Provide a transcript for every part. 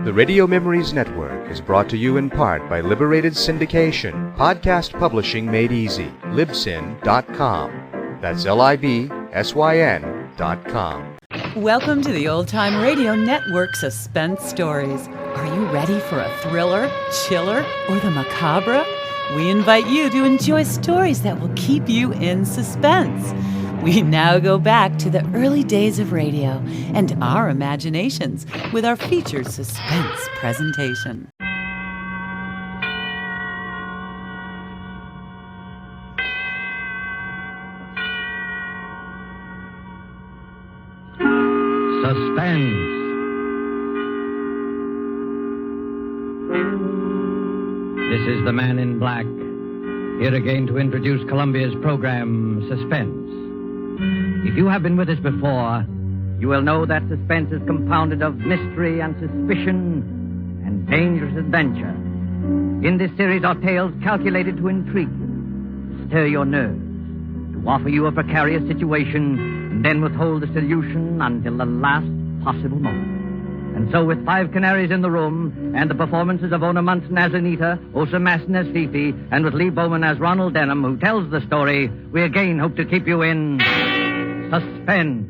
The Radio Memories Network is brought to you in part by Liberated Syndication, podcast publishing made easy, libsyn.com. That's LIBSYN.com. Welcome to the Old Time Radio Network Suspense Stories. Are you ready for a thriller, chiller, or the macabre? We invite you to enjoy stories that will keep you in suspense. We now go back to the early days of radio and our imaginations with our featured suspense presentation. Suspense. This is the Man in Black, here again to introduce Columbia's program, Suspense. If you have been with us before, you will know that suspense is compounded of mystery and suspicion and dangerous adventure. In this series are tales calculated to intrigue you, to stir your nerves, to offer you a precarious situation, and then withhold the solution until the last possible moment. And so with Five Canaries in the room, and the performances of Ona Munson as Anita, Osa Masson as Fifi, and with Lee Bowman as Ronald Denham, who tells the story, we again hope to keep you in suspense.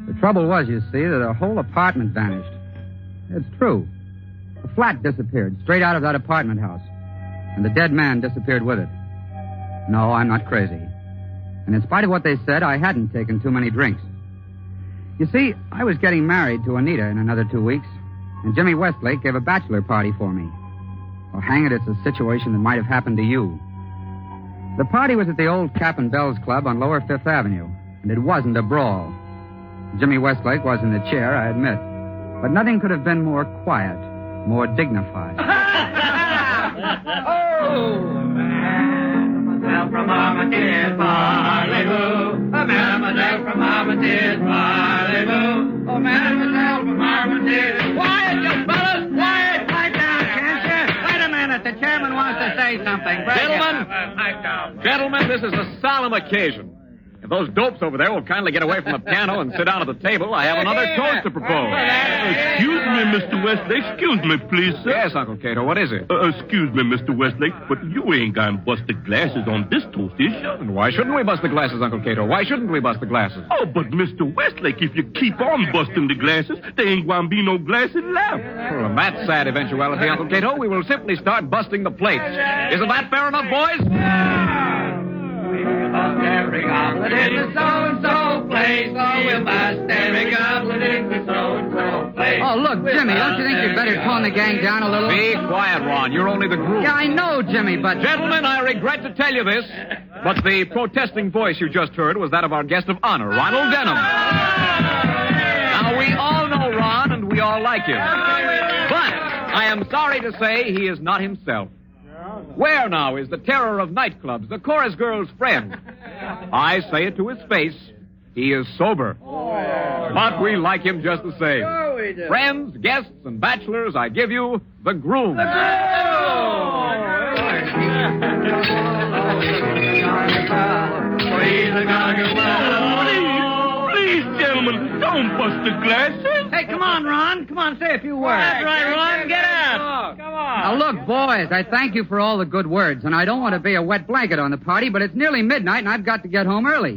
The trouble was, you see, that the whole apartment vanished. It's true. The flat disappeared straight out of that apartment house. And the dead man disappeared with it. No, I'm not crazy. And in spite of what they said, I hadn't taken too many drinks. You see, I was getting married to Anita in another 2 weeks, and Jimmy Westlake gave a bachelor party for me. Well, hang it, it's a situation that might have happened to you. The party was at the old Cap and Bells Club on Lower Fifth Avenue, and it wasn't a brawl. Jimmy Westlake was in the chair, I admit, but nothing could have been more quiet, more dignified. Oh, mademoiselle from Armitage, parlez-vous. Mademoiselle from Armitage, parlez-vous. Oh, mademoiselle from Armitage. Quiet, you fellas, quiet. Pipe down, can't you? Wait a minute, the chairman wants to say something. Gentlemen, this is a solemn occasion. If those dopes over there will kindly get away from the piano and sit down at the table, I have another toast to propose. Excuse me, Mr. Westlake. Excuse me, please, sir. Yes, Uncle Cato, what is it? Excuse me, Mr. Westlake, but you ain't gonna bust the glasses on this toast, is you? And why shouldn't we bust the glasses, Uncle Cato? Why shouldn't we bust the glasses? Oh, but Mr. Westlake, if you keep on busting the glasses, there ain't gonna be no glasses left. Well, in that sad eventuality, Uncle Cato, we will simply start busting the plates. Isn't that fair enough, boys? Every goblet in the so-and-so place. Oh, we'll bust every goblet in the so-and-so place. Oh, look, Jimmy, don't you think you'd better tone the gang down a little? Be quiet, Ron. You're only the groom. Yeah, I know, Jimmy, but... Gentlemen, I regret to tell you this, but the protesting voice you just heard was that of our guest of honor, Ronald Denham. Now, we all know Ron, and we all like him. But I am sorry to say he is not himself. Where now is the terror of nightclubs, the chorus girl's friend? I say it to his face. He is sober. But we like him just the same. Friends, guests, and bachelors, I give you the groom. Please, gentlemen, don't bust the glasses. Hey, come on, Ron. Come on, say a few words. That's right, Ron. Get out. Come on. Now, look, boys, I thank you for all the good words, and I don't want to be a wet blanket on the party, but it's nearly midnight, and I've got to get home early.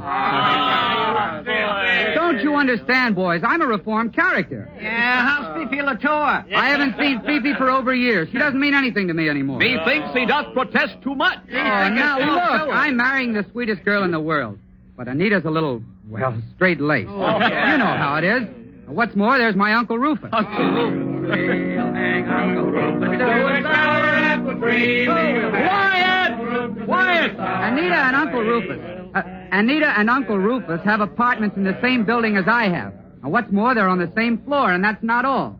Don't you understand, boys? I'm a reformed character. Yeah, how's Fifi Latour? I haven't seen Fifi for over a year. She doesn't mean anything to me anymore. Methinks he doth protest too much. Oh, now, look, I'm marrying the sweetest girl in the world, but Anita's a little, well, straight-laced. You know how it is. What's more, there's my Uncle Rufus. Quiet! Anita and Uncle Rufus have apartments in the same building as I have. And what's more, they're on the same floor, and that's not all.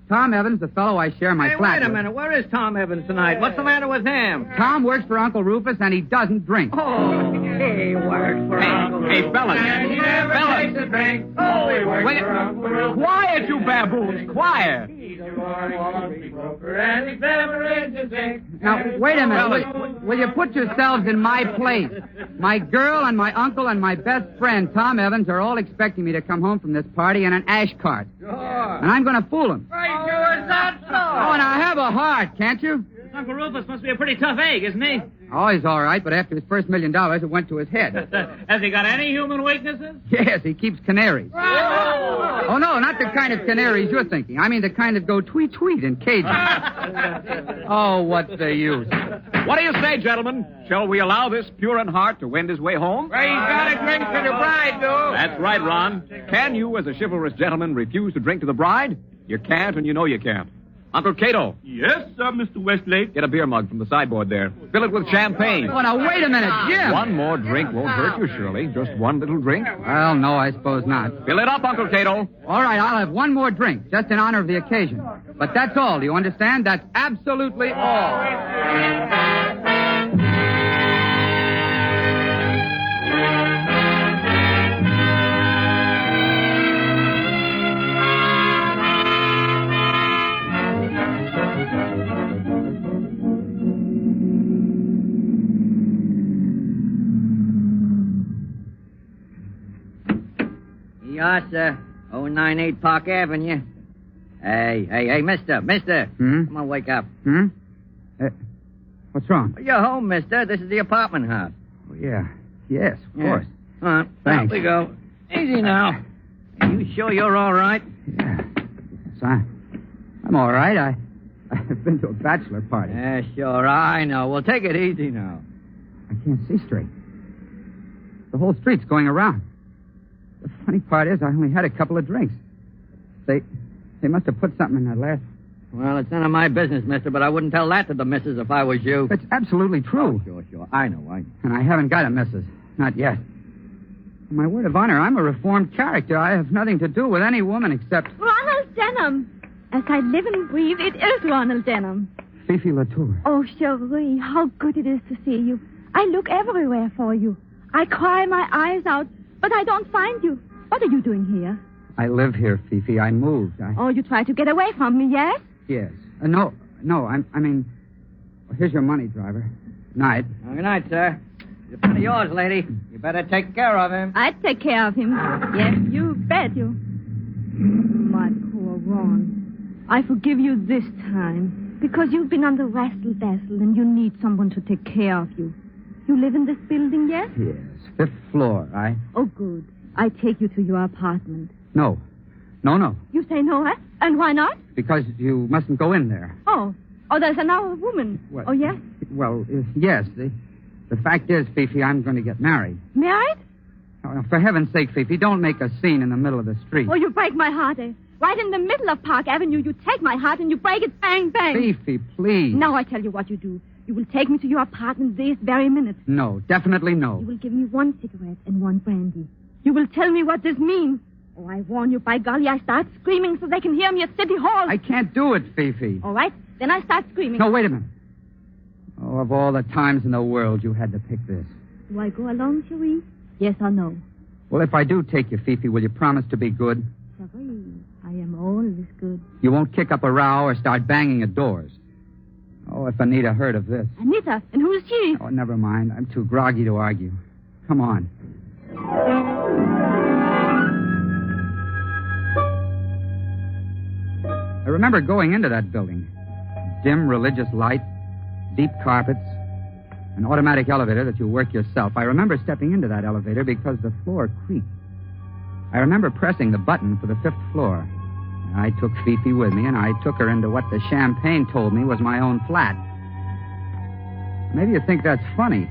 Tom Evans, the fellow I share my flat Wait a with. minute. Where is Tom Evans tonight? What's the matter with him? Tom works for Uncle Rufus, and he doesn't drink. Oh, he works for Uncle Hey, fellas. And he never takes a drink. Oh, he works for Uncle Rufus. Quiet, you baboons. Quiet. Now, wait a minute. Will you put yourselves in my place? My girl and my uncle and my best friend, Tom Evans, are all expecting me to come home from this party in an ash cart. Sure. And I'm going to fool them. Why, sure, is that so? Oh, now have a heart, can't you? Uncle Rufus must be a pretty tough egg, isn't he? Oh, he's all right, but after his first $1 million, it went to his head. Has he got any human weaknesses? Yes, he keeps canaries. Oh, no, not the kind of canaries you're thinking. I mean the kind that go tweet-tweet in cages. Oh, what's the use? What do you say, gentlemen? Shall we allow this pure in heart to wend his way home? Well, he's got a drink for the bride, though. That's right, Ron. Can you, as a chivalrous gentleman, refuse to drink to the bride? You can't, and you know you can't. Uncle Cato. Yes, Mr. Westlake. Get a beer mug from the sideboard there. Fill it with champagne. Oh, now, wait a minute, Jim. One more drink won't hurt you, Shirley. Just one little drink. Well, no, I suppose not. Fill it up, Uncle Cato. All right, I'll have one more drink, just in honor of the occasion. But that's all, do you understand? That's absolutely all. Yes, sir. 098 Park Avenue. Hey, mister. Come on, wake up. What's wrong? You're home, mister. This is the apartment house. Oh, yeah. Yes, of course. All right, Thanks. Out we go. Easy now. Are you sure you're all right? Yeah. Yes, I'm all right. I've been to a bachelor party. Yeah, sure, I know. Well, take it easy now. I can't see straight. The whole street's going around. The funny part is I only had a couple of drinks. They must have put something in that last. Well, it's none of my business, mister, but I wouldn't tell that to the missus if I was you. It's absolutely true. Oh, sure. I know. And I haven't got a missus. Not yet. On my word of honor, I'm a reformed character. I have nothing to do with any woman except... Ronald Denham. As I live and breathe, it is Ronald Denham. Fifi Latour. Oh, Cherie, how good it is to see you. I look everywhere for you. I cry my eyes out, but I don't find you. What are you doing here? I live here, Fifi. I moved. Oh, you tried to get away from me, yes? Yes. No, I mean... Here's your money, driver. Night. Well, good night, sir. It's a friend of yours, lady. You better take care of him. I'd take care of him. Yes, you bet you. My poor Ron. I forgive you this time, because you've been under wrestle-dazzle and you need someone to take care of you. You live in this building, yes? Yes, 5th floor. Oh, good. I take you to your apartment. No. You say no, huh? And why not? Because you mustn't go in there. Oh, there's another woman. What? Oh, yes? Well, yes. The fact is, Fifi, I'm going to get married. Married? Oh, for heaven's sake, Fifi, don't make a scene in the middle of the street. Oh, you break my heart, eh? Right in the middle of Park Avenue, you take my heart and you break it bang, bang. Fifi, please. Now I tell you what you do. You will take me to your apartment this very minute. No, definitely no. You will give me one cigarette and one brandy. You will tell me what this means. Oh, I warn you, by golly, I start screaming so they can hear me at City Hall. I can't do it, Fifi. All right, then I start screaming. No, wait a minute. Oh, of all the times in the world, you had to pick this. Do I go along, Cherie? Yes or no? Well, if I do take you, Fifi, will you promise to be good? Cherie, I am always good. You won't kick up a row or start banging at doors. Oh, if Anita heard of this. Anita? And who is she? Oh, never mind. I'm too groggy to argue. Come on. I remember going into that building. Dim religious light, deep carpets, an automatic elevator that you work yourself. I remember stepping into that elevator because the floor creaked. I remember pressing the button for the 5th floor. I took Fifi with me, and I took her into what the champagne told me was my own flat. Maybe you think that's funny,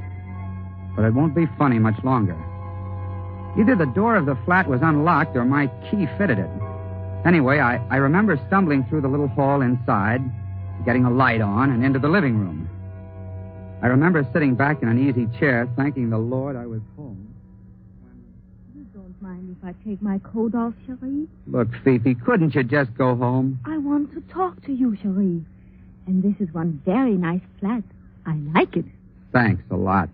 but it won't be funny much longer. Either the door of the flat was unlocked or my key fitted it. Anyway, I remember stumbling through the little hall inside, getting a light on, and into the living room. I remember sitting back in an easy chair, thanking the Lord I was home. You don't mind if I take my coat off, Cherie? Look, Fifi, couldn't you just go home? I want to talk to you, Cherie. And this is one very nice flat. I like it. Thanks a lot.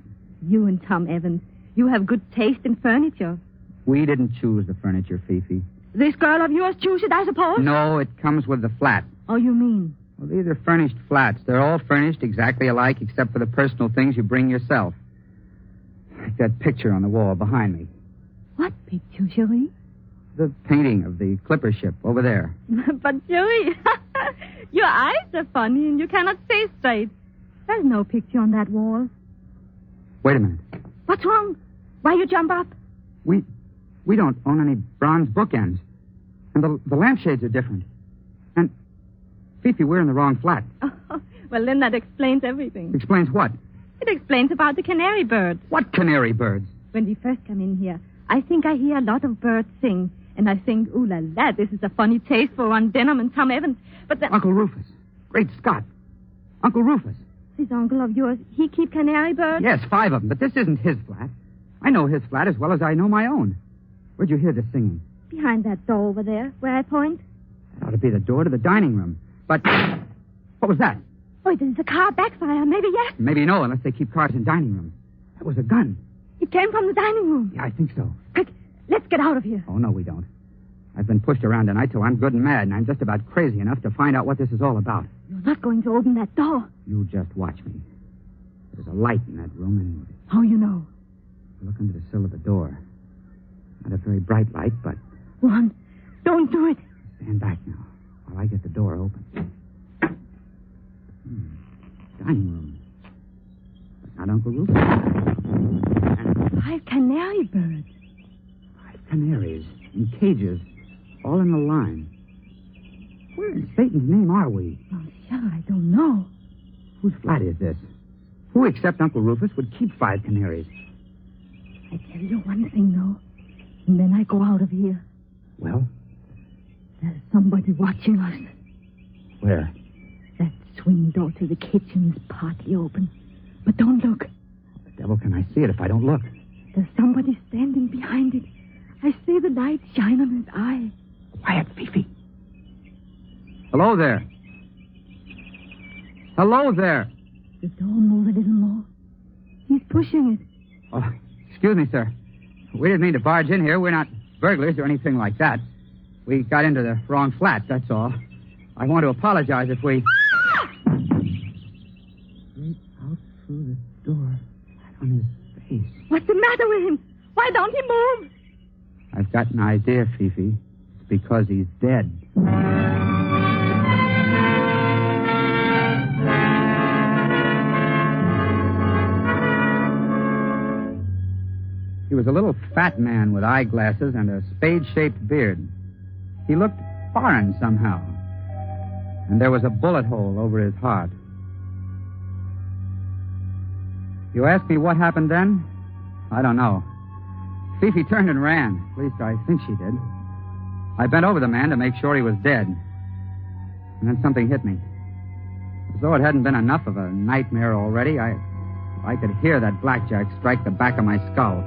You and Tom Evans, you have good taste in furniture. We didn't choose the furniture, Fifi. This girl of yours chose it, I suppose? No, it comes with the flat. Oh, you mean? Well, these are furnished flats. They're all furnished exactly alike except for the personal things you bring yourself. Like that picture on the wall behind me. What picture, Cherie? The painting of the clipper ship over there. But, Cherie, your eyes are funny and you cannot see straight. There's no picture on that wall. Wait a minute. What's wrong? Why you jump up? We don't own any bronze bookends. And the lampshades are different. And, Fifi, we're in the wrong flat. Oh, well, then that explains everything. Explains what? It explains about the canary birds. What canary birds? When we first come in here, I think I hear a lot of birds sing. And I think, ooh la la, this is a funny taste for Ron Denham and Tom Evans. But then... Uncle Rufus. Great Scott. Uncle Rufus. This uncle of yours, he keep canary birds? Yes, 5 of them, but this isn't his flat. I know his flat as well as I know my own. Where'd you hear the singing? Behind that door over there, where I point. That ought to be the door to the dining room. But what was that? Oh, there's a car backfire. Maybe yes. Maybe no, unless they keep cars in dining room. That was a gun. It came from the dining room. Yeah, I think so. Quick, let's get out of here. Oh, no, we don't. I've been pushed around tonight till I'm good and mad, and I'm just about crazy enough to find out what this is all about. You're not going to open that door. You just watch me. There's a light in that room anyway. How you know? Look under the sill of the door. Not a very bright light, but... Ron, don't do it. Stand back now while I get the door open. Dining room. But not Uncle Rufus. And 5 canary birds. 5 canaries in cages, all in a line. Where in Satan's name are we? Oh, sure, I don't know. Whose flat is this? Who except Uncle Rufus would keep 5 canaries? I tell you one thing, though, and then I go out of here. Well? There's somebody watching us. Where? That swing door to the kitchen is partly open. But don't look. The devil can I see it if I don't look? There's somebody standing behind it. I see the light shine on his eye. Quiet, Fifi. Hello there. Hello there. The door move a little more. He's pushing it. Oh, excuse me, sir. We didn't mean to barge in here. We're not burglars or anything like that. We got into the wrong flat, that's all. I want to apologize if we... Straight out through the door, flat on his face. What's the matter with him? Why don't he move? I've got an idea, Fifi. It's because he's dead. He was a little fat man with eyeglasses and a spade-shaped beard. He looked foreign somehow. And there was a bullet hole over his heart. You ask me what happened then? I don't know. Fifi turned and ran. At least I think she did. I bent over the man to make sure he was dead. And then something hit me. As though it hadn't been enough of a nightmare already, I could hear that blackjack strike the back of my skull.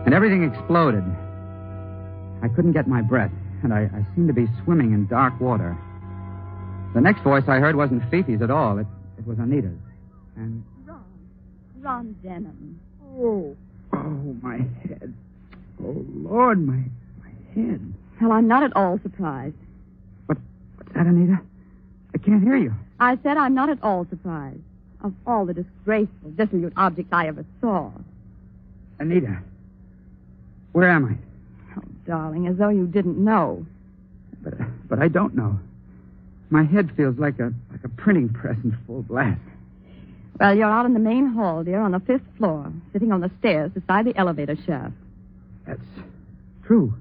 And everything exploded. I couldn't get my breath, and I seemed to be swimming in dark water. The next voice I heard wasn't Fifi's at all. It was Anita's. And... Ron Denham. Oh, my head. Oh, Lord, my head. Well, I'm not at all surprised. What's that, Anita? I can't hear you. I said I'm not at all surprised. Of all the disgraceful, dissolute objects I ever saw. Anita, where am I? Oh, darling, as though you didn't know. But I don't know. My head feels like a printing press in full blast. Well, you're out in the main hall, dear, on the 5th floor, sitting on the stairs beside the elevator shaft. That's true.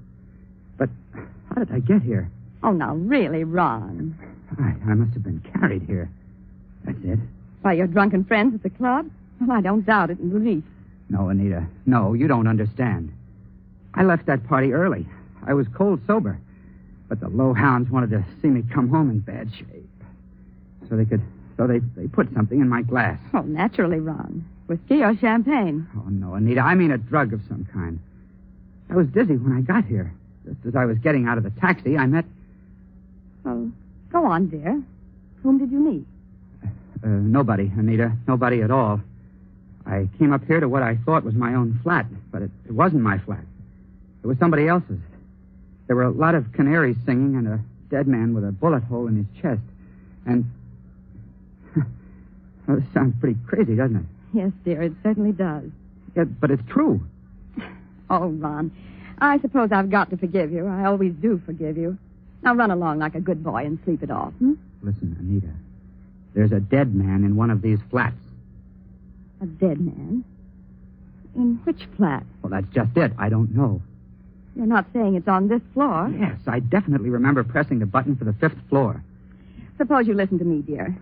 But how did I get here? Oh, now, really, Ron. I must have been carried here. That's it. By your drunken friends at the club? Well, I don't doubt it in the least. No, Anita. No, you don't understand. I left that party early. I was cold sober. But the low hounds wanted to see me come home in bad shape. So they put something in my glass. Oh, naturally, Ron. Whiskey or champagne? Oh, no, Anita. I mean a drug of some kind. I was dizzy when I got here. Just as I was getting out of the taxi, I met... Well, go on, dear. Whom did you meet? Nobody, Anita. Nobody at all. I came up here to what I thought was my own flat, but it wasn't my flat. It was somebody else's. There were a lot of canaries singing and a dead man with a bullet hole in his chest. And... Well, this sounds pretty crazy, doesn't it? Yes, dear, it certainly does. Yeah, but it's true. Oh, Ron, I suppose I've got to forgive you. I always do forgive you. Now run along like a good boy and sleep it off, Listen, Anita. There's a dead man in one of these flats. A dead man? In which flat? Well, that's just it. I don't know. You're not saying it's on this floor? Yes, I definitely remember pressing the button for the 5th floor. Suppose you listen to me, dear.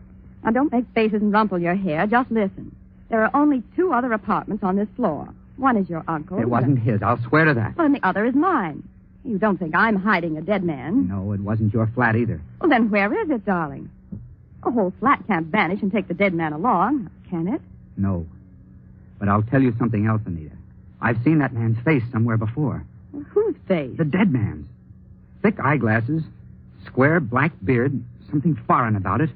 Now, don't make faces and rumple your hair. Just listen. There are only 2 other apartments on this floor. One is your uncle's. It wasn't his. I'll swear to that. Well, and the other is mine. You don't think I'm hiding a dead man? No, it wasn't your flat either. Well, then where is it, darling? A whole flat can't vanish and take the dead man along, can it? No. But I'll tell you something else, Anita. I've seen that man's face somewhere before. Well, whose face? The dead man's. Thick eyeglasses, square black beard, something foreign about it.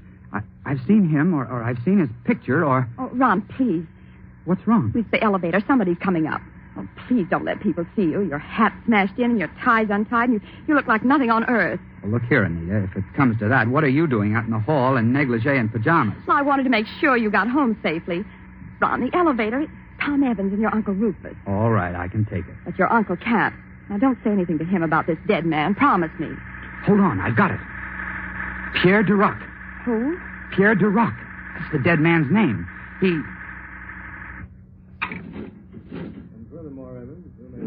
I've seen him, or I've seen his picture, or... Oh, Ron, please. What's wrong? It's the elevator. Somebody's coming up. Oh, please don't let people see you. Your hat's smashed in and your tie's untied, and you look like nothing on earth. Well, look here, Anita. If it comes to that, what are you doing out in the hall in negligee and pajamas? Well, I wanted to make sure you got home safely. Ron, the elevator, it's Tom Evans and your Uncle Rufus. All right, I can take it. But your uncle can't. Now, don't say anything to him about this dead man. Promise me. Hold on, I've got it. Pierre Duroc. Who? Pierre Duroc. That's the dead man's name. He... And furthermore, Evans, you may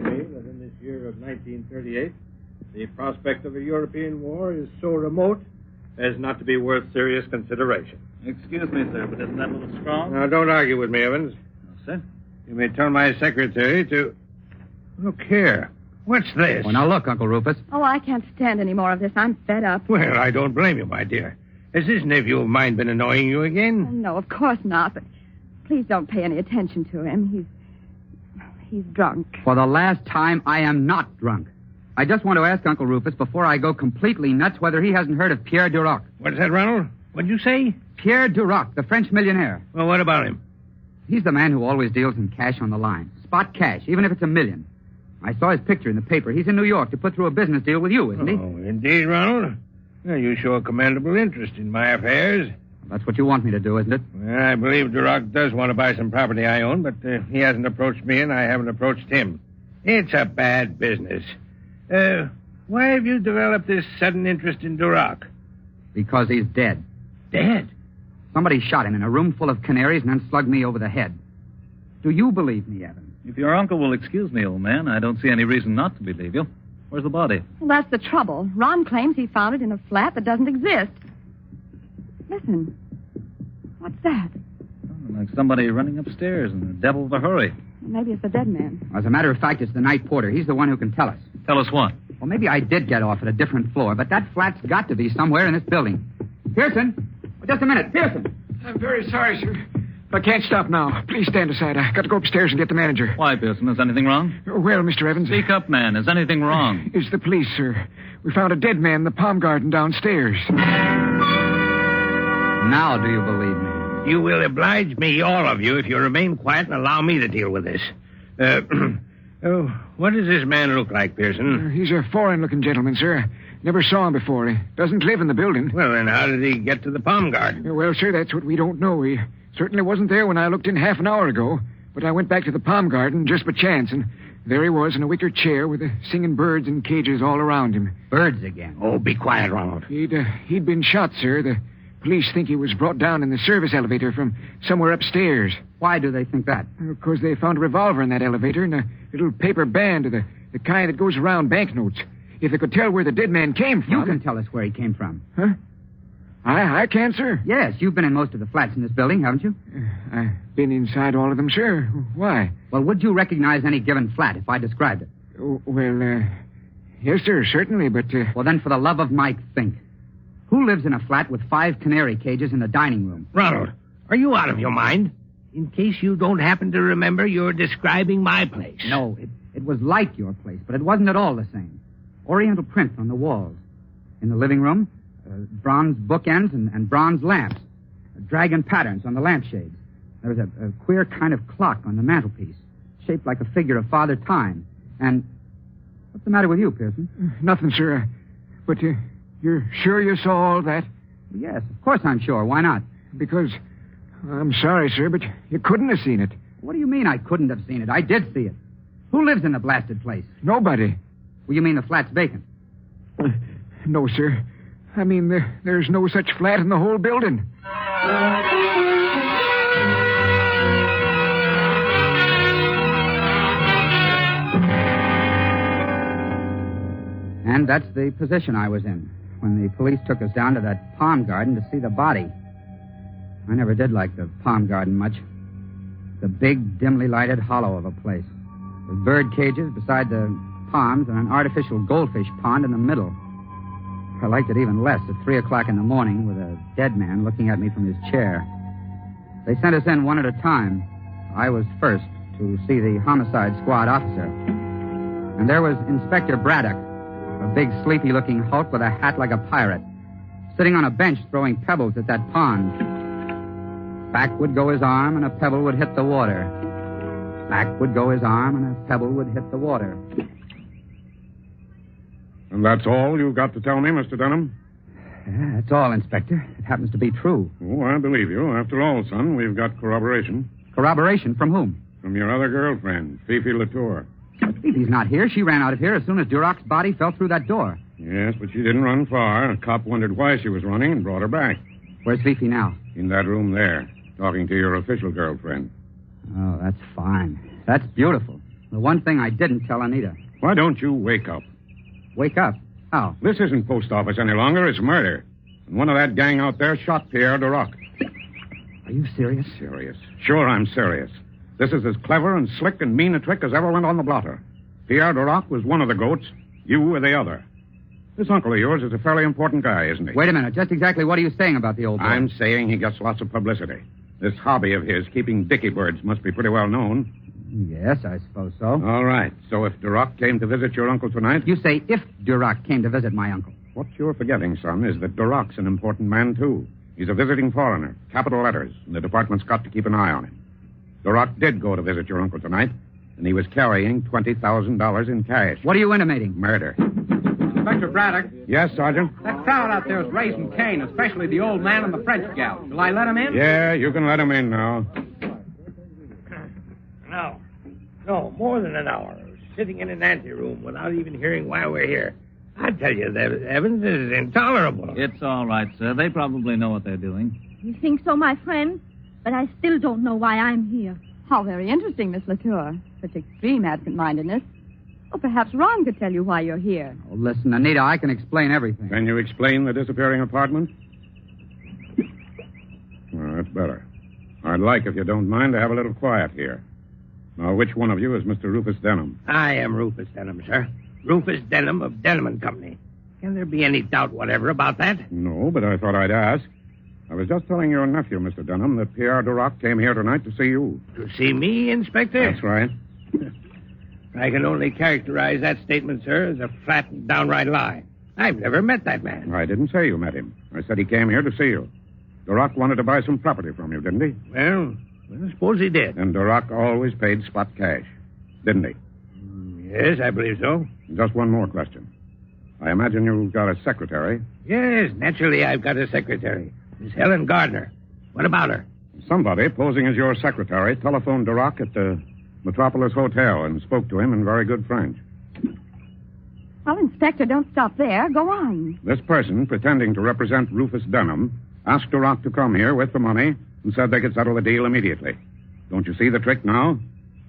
say that in this year of 1938, the prospect of a European war is so remote as not to be worth serious consideration. Excuse me, sir, but isn't that a little strong? Now, don't argue with me, Evans. No, sir. You may tell my secretary to... Look here. What's this? Well, now look, Uncle Rufus. Oh, I can't stand any more of this. I'm fed up. Well, I don't blame you, my dear. Has this nephew of mine been annoying you again? Oh, no, of course not, but please don't pay any attention to him. He's drunk. For the last time, I am not drunk. I just want to ask Uncle Rufus, before I go completely nuts, whether he hasn't heard of Pierre Duroc. What's that, Ronald? What'd you say? Pierre Duroc, the French millionaire. Well, what about him? He's the man who always deals in cash on the line. Spot cash, even if it's $1 million. I saw his picture in the paper. He's in New York to put through a business deal with you, isn't he? Oh, indeed, Ronald. Well, you show a commendable interest in my affairs. That's what you want me to do, isn't it? Well, I believe Duroc does want to buy some property I own, but he hasn't approached me and I haven't approached him. It's a bad business. Why have you developed this sudden interest in Duroc? Because he's dead. Dead? Somebody shot him in a room full of canaries and then slugged me over the head. Do you believe me, Evan? If your uncle will excuse me, old man, I don't see any reason not to believe you. Where's the body? Well, that's the trouble. Ron claims he found it in a flat that doesn't exist. Listen. What's that? Oh, like somebody running upstairs in a devil of a hurry. Maybe it's the dead man. As a matter of fact, it's the night porter. He's the one who can tell us. Tell us what? Well, maybe I did get off at a different floor, but that flat's got to be somewhere in this building. Pearson! Just a minute. Pearson! I'm very sorry, sir. I can't stop now. Please stand aside. I got to go upstairs and get the manager. Why, Pearson? Is anything wrong? Well, Mr. Evans. Speak up, man. Is anything wrong? It's the police, sir. We found a dead man in the palm garden downstairs. Now do you believe me? You will oblige me, all of you, if you remain quiet and allow me to deal with this. What does this man look like, Pearson? He's a foreign-looking gentleman, sir. Never saw him before. He doesn't live in the building. Well, then how did he get to the palm garden? Well, sir, that's what we don't know. He certainly wasn't there when I looked in half an hour ago. But I went back to the palm garden just by chance, and there he was in a wicker chair with singing birds in cages all around him. Birds again. Oh, be quiet, Ronald. He'd been shot, sir. The police think he was brought down in the service elevator from somewhere upstairs. Why do they think that? Because they found a revolver in that elevator and a little paper band of the kind that goes around banknotes. If they could tell where the dead man came from... You can tell us where he came from. Huh? I can, sir. Yes, you've been in most of the flats in this building, haven't you? I've been inside all of them, sir. Why? Well, would you recognize any given flat if I described it? Well, yes, sir, certainly, but... Well, then, for the love of Mike, think. Who lives in a flat with 5 canary cages in the dining room? Ronald, are you out of your mind? In case you don't happen to remember, you're describing my place. No, it was like your place, but it wasn't at all the same. Oriental prints on the walls. In the living room, bronze bookends and bronze lamps. Dragon patterns on the lampshades. There was a queer kind of clock on the mantelpiece, shaped like a figure of Father Time. And what's the matter with you, Pearson? Nothing, sir. But you're sure you saw all that? Yes, of course I'm sure. Why not? Because, I'm sorry, sir, but you couldn't have seen it. What do you mean I couldn't have seen it? I did see it. Who lives in the blasted place? Nobody. Well, you mean the flat's vacant? No, sir. I mean, there's no such flat in the whole building. And that's the position I was in when the police took us down to that palm garden to see the body. I never did like the palm garden much. The big, dimly lighted hollow of a place, with bird cages beside the palms and an artificial goldfish pond in the middle. I liked it even less at 3 o'clock in the morning with a dead man looking at me from his chair. They sent us in one at a time. I was first to see the homicide squad officer. And there was Inspector Braddock, a big, sleepy-looking hulk with a hat like a pirate, sitting on a bench throwing pebbles at that pond. Back would go his arm, and a pebble would hit the water. Back would go his arm, and a pebble would hit the water. And that's all you've got to tell me, Mr. Dunham? Yeah, that's all, Inspector. It happens to be true. Oh, I believe you. After all, son, we've got corroboration. Corroboration? From whom? From your other girlfriend, Fifi Latour. Fifi's not here. She ran out of here as soon as Duroc's body fell through that door. Yes, but she didn't run far. A cop wondered why she was running and brought her back. Where's Fifi now? In that room there, talking to your official girlfriend. Oh, that's fine. That's beautiful. The one thing I didn't tell Anita. Why don't you wake up? Wake up? How? This isn't post office any longer. It's murder. And one of that gang out there shot Pierre Duroc. Are you serious? Serious. Sure, I'm serious. This is as clever and slick and mean a trick as ever went on the blotter. Pierre Duroc was one of the goats. You were the other. This uncle of yours is a fairly important guy, isn't he? Wait a minute. Just exactly what are you saying about the old boy? I'm saying he gets lots of publicity. This hobby of his, keeping dicky birds, must be pretty well known. Yes, I suppose so. All right. So if Duroc came to visit your uncle tonight... You say if Duroc came to visit my uncle. What you're forgetting, son, is that Duroc's an important man, too. He's a visiting foreigner, capital letters, and the department's got to keep an eye on him. Duroc did go to visit your uncle tonight, and he was carrying $20,000 in cash. What are you intimating? Murder. Inspector Braddock. Yes, Sergeant? That crowd out there is raising Cain, especially the old man and the French gal. Shall I let him in? Yeah, you can let him in now. No, more than an hour. Sitting in an anteroom without even hearing why we're here. I tell you, Evans, this is intolerable. It's all right, sir. They probably know what they're doing. You think so, my friend? But I still don't know why I'm here. How very interesting, Miss Latour. Such extreme absent-mindedness. Or perhaps Ron could tell you why you're here. Oh, listen, Anita, I can explain everything. Can you explain the disappearing apartment? Well, that's better. I'd like, if you don't mind, to have a little quiet here. Now, which one of you is Mr. Rufus Denham? I am Rufus Denham, sir. Rufus Denham of Denham & Company. Can there be any doubt whatever about that? No, but I thought I'd ask. I was just telling your nephew, Mr. Denham, that Pierre Duroc came here tonight to see you. To see me, Inspector? That's right. I can only characterize that statement, sir, as a flat and downright lie. I've never met that man. I didn't say you met him. I said he came here to see you. Duroc wanted to buy some property from you, didn't he? Well, I suppose he did. And Duroc always paid spot cash, didn't he? Yes, I believe so. Just one more question. I imagine you've got a secretary. Yes, naturally I've got a secretary. Miss Helen Gardner. What about her? Somebody, posing as your secretary, telephoned Duroc at the Metropolis Hotel and spoke to him in very good French. Well, Inspector, don't stop there. Go on. This person, pretending to represent Rufus Denham, asked Duroc to come here with the money and said they could settle the deal immediately. Don't you see the trick now?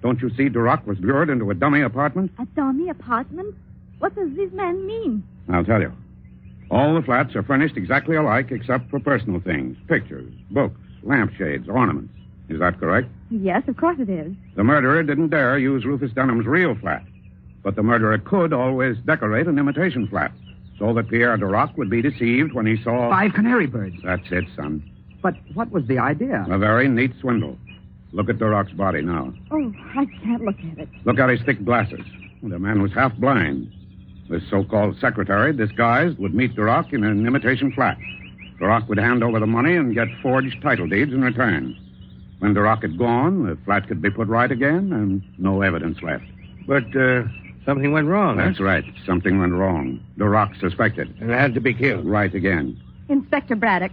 Don't you see Duroc was lured into a dummy apartment? A dummy apartment? What does this man mean? I'll tell you. All the flats are furnished exactly alike except for personal things. Pictures, books, lampshades, ornaments. Is that correct? Yes, of course it is. The murderer didn't dare use Rufus Denham's real flat. But the murderer could always decorate an imitation flat so that Pierre Duroc would be deceived when he saw... 5 canary birds. That's it, son. But what was the idea? A very neat swindle. Look at Duroc's body now. Oh, I can't look at it. Look at his thick glasses. The man was half blind. This so-called secretary, disguised, would meet Duroc in an imitation flat. Duroc would hand over the money and get forged title deeds in return. When Duroc had gone, the flat could be put right again and no evidence left. But Something went wrong. That's right. Something went wrong. Duroc suspected. And had to be killed. Right again. Inspector Braddock,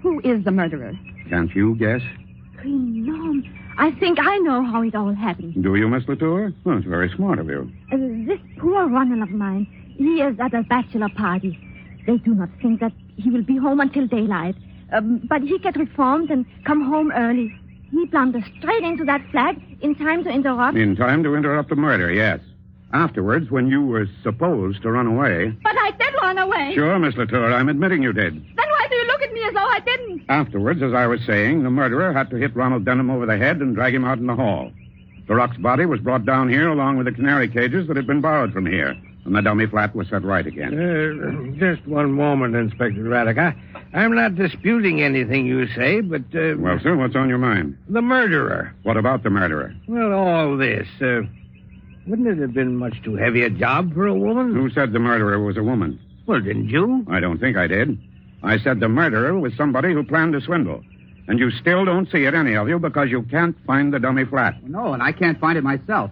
who is the murderer? Can't you guess? Green Gnome. I think I know how it all happened. Do you, Miss Latour? Well, it's very smart of you. This poor Ronald of mine, he is at a bachelor party. They do not think that he will be home until daylight. But he get reformed and come home early. He blunders straight into that flat in time to interrupt. In time to interrupt the murder, yes. Afterwards, when you were supposed to run away... But I did run away. Sure, Miss Latour, I'm admitting you did. Then why do you look at me as though I didn't? Afterwards, as I was saying, the murderer had to hit Ronald Denham over the head and drag him out in the hall. Duroc's body was brought down here along with the canary cages that had been borrowed from here. And the dummy flat was set right again. Just one moment, Inspector Braddock. I'm not disputing anything you say, but... Well, sir, what's on your mind? The murderer. What about the murderer? Well, all this. Wouldn't it have been much too heavy a job for a woman? Who said the murderer was a woman? Well, didn't you? I don't think I did. I said the murderer was somebody who planned a swindle. And you still don't see it, any of you, because you can't find the dummy flat. No, and I can't find it myself.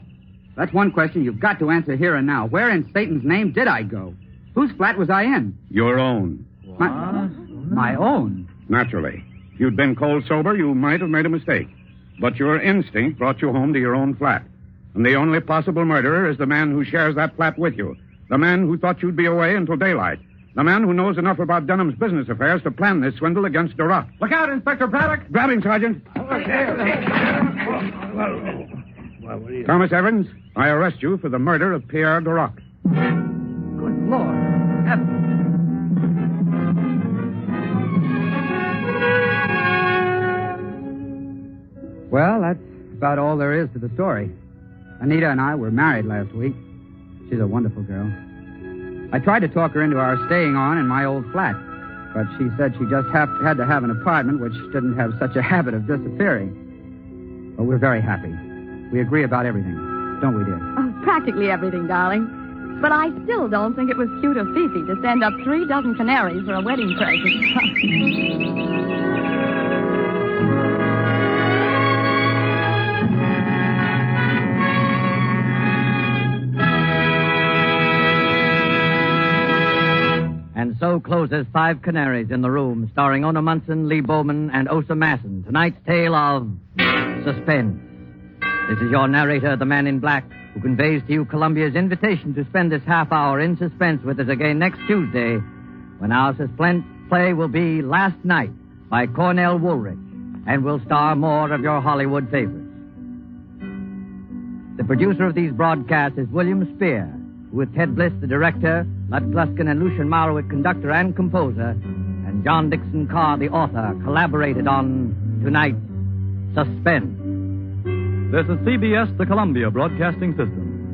That's one question you've got to answer here and now. Where in Satan's name did I go? Whose flat was I in? Your own. My own? Naturally. If you'd been cold sober, you might have made a mistake. But your instinct brought you home to your own flat. And the only possible murderer is the man who shares that flat with you. The man who thought you'd be away until daylight. The man who knows enough about Dunham's business affairs to plan this swindle against Duroc. Look out, Inspector Braddock! Grab him, Sergeant. Thomas Evans, I arrest you for the murder of Pierre Duroc. Good Lord. Heaven. Well, that's about all there is to the story. Anita and I were married last week. She's a wonderful girl. I tried to talk her into our staying on in my old flat, but she said she just had to have an apartment which didn't have such a habit of disappearing. But we're very happy. We agree about everything, don't we, dear? Oh, practically everything, darling. But I still don't think it was cute of Fifi to send up 3 dozen canaries for a wedding present. And so closes Five Canaries in the Room, starring Ona Munson, Lee Bowman, and Osa Masson. Tonight's tale of suspense. This is your narrator, the Man in Black, who conveys to you Columbia's invitation to spend this half hour in suspense with us again next Tuesday, when our suspense play will be Last Night by Cornell Woolrich, and will star more of your Hollywood favorites. The producer of these broadcasts is William Spear, with Ted Bliss, the director, Lud Gluskin and Lucian Marowit, conductor and composer, and John Dixon Carr, the author, collaborated on tonight's Suspense. This is CBS, the Columbia Broadcasting System.